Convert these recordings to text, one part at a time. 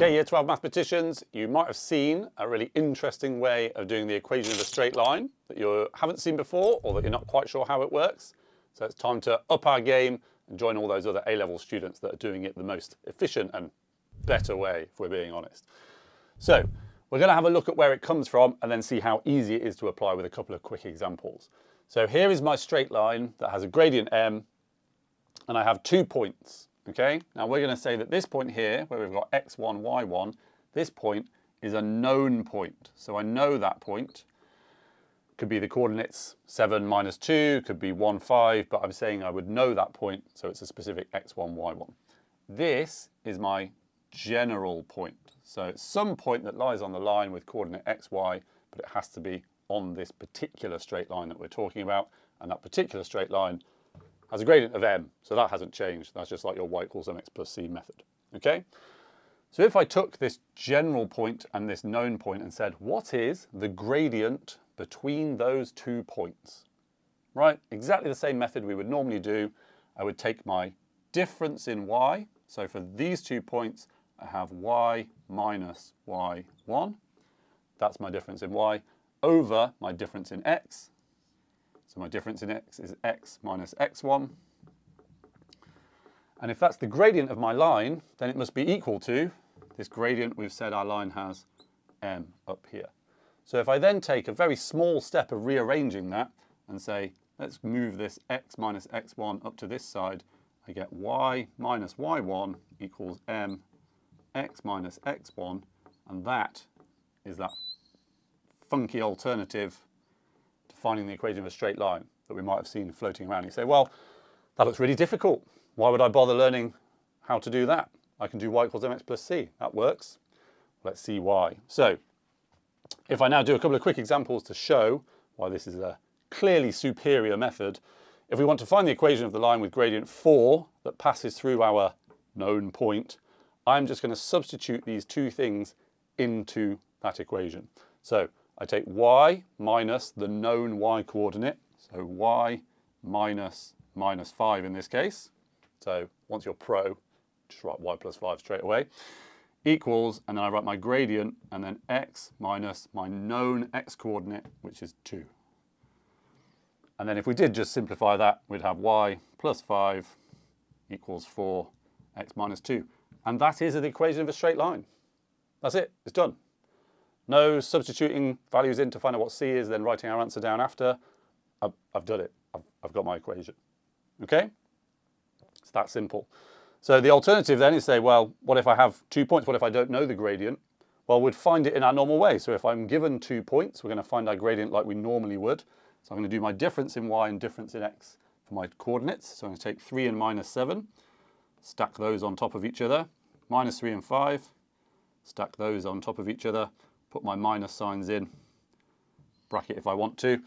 Okay, Year 12 mathematicians, you might have seen a really interesting way of doing the equation of a straight line that you haven't seen before or that you're not quite sure how it works. So it's time to up our game and join all those other A-level students that are doing it the most efficient and better way, if we're being honest. So we're going to have a look at where it comes from and then see how easy it is to apply with a couple of quick examples. So here is my straight line that has a gradient m, and I have 2 points. Okay, now we're going to say that this point here, where we've got x1, y1, this point is a known point. So I know that point. Could be the coordinates 7, minus 2, could be 1, 5, but I'm saying I would know that point, so it's a specific x1, y1. This is my general point. So it's some point that lies on the line with coordinate x, y, but it has to be on this particular straight line that we're talking about, and that particular straight line has a gradient of m, so that hasn't changed. That's just like your y equals mx plus c method, okay? So if I took this general point and this known point and said, what is the gradient between those 2 points? Right, exactly the same method we would normally do. I would take my difference in y, so for these 2 points, I have y minus y1. That's my difference in y, over my difference in x. So my difference in x is x minus x1. And if that's the gradient of my line, then it must be equal to this gradient we've said our line has m up here. So if I then take a very small step of rearranging that and say, let's move this x minus x1 up to this side, I get y minus y1 equals m x minus x1, and that is that funky alternative to finding the equation of a straight line that we might have seen floating around. You say, well, that looks really difficult. Why would I bother learning how to do that? I can do y equals mx plus c. That works. Let's see why. So if I now do a couple of quick examples to show why this is a clearly superior method, if we want to find the equation of the line with gradient 4 that passes through our known point, I'm just going to substitute these two things into that equation. So I take y minus the known y coordinate, so y minus minus 5 in this case. So once you're pro, just write y plus 5 straight away, equals, and then I write my gradient, and then x minus my known x coordinate, which is 2. And then if we did just simplify that, we'd have y plus 5 equals 4, x minus 2. And that is the equation of a straight line. That's it, it's done. No substituting values in to find out what c is, then writing our answer down after. I've done it, I've got my equation. Okay? It's that simple. So the alternative then is say, well, what if I have 2 points? What if I don't know the gradient? Well, we'd find it in our normal way. So if I'm given 2 points, we're going to find our gradient like we normally would. So I'm going to do my difference in y and difference in x for my coordinates. So I'm going to take 3 and minus 7, stack those on top of each other. Minus 3 and 5, stack those on top of each other. Put my minus signs in, bracket if I want to.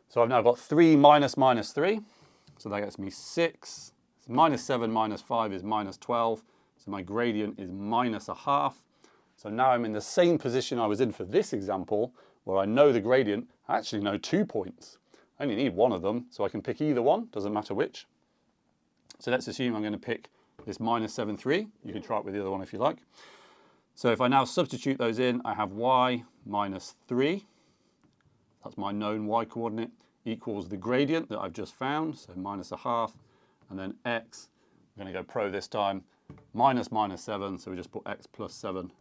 So I've now got 3 minus minus 3. So that gets me 6. So minus 7 minus 5 is minus 12. So my gradient is minus a half. So now I'm in the same position I was in for this example, where I know the gradient. I actually know 2 points. I only need one of them, so I can pick either one, doesn't matter which. So let's assume I'm going to pick this minus 7, 3. You can try it with the other one if you like. So if I now substitute those in, I have y minus 3. That's my known y coordinate, equals the gradient that I've just found, so minus a half. And then x, I'm going to go pro this time, minus minus 7, so we just put x plus 7.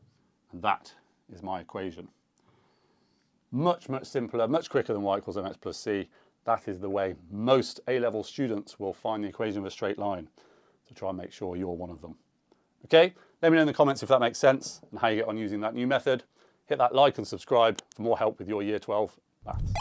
And that is my equation. Much, much simpler, much quicker than y equals mx plus c. That is the way most A-level students will find the equation of a straight line. So try and make sure you're one of them. Okay, let me know in the comments if that makes sense and how you get on using that new method. Hit that like and subscribe for more help with your Year 12 maths.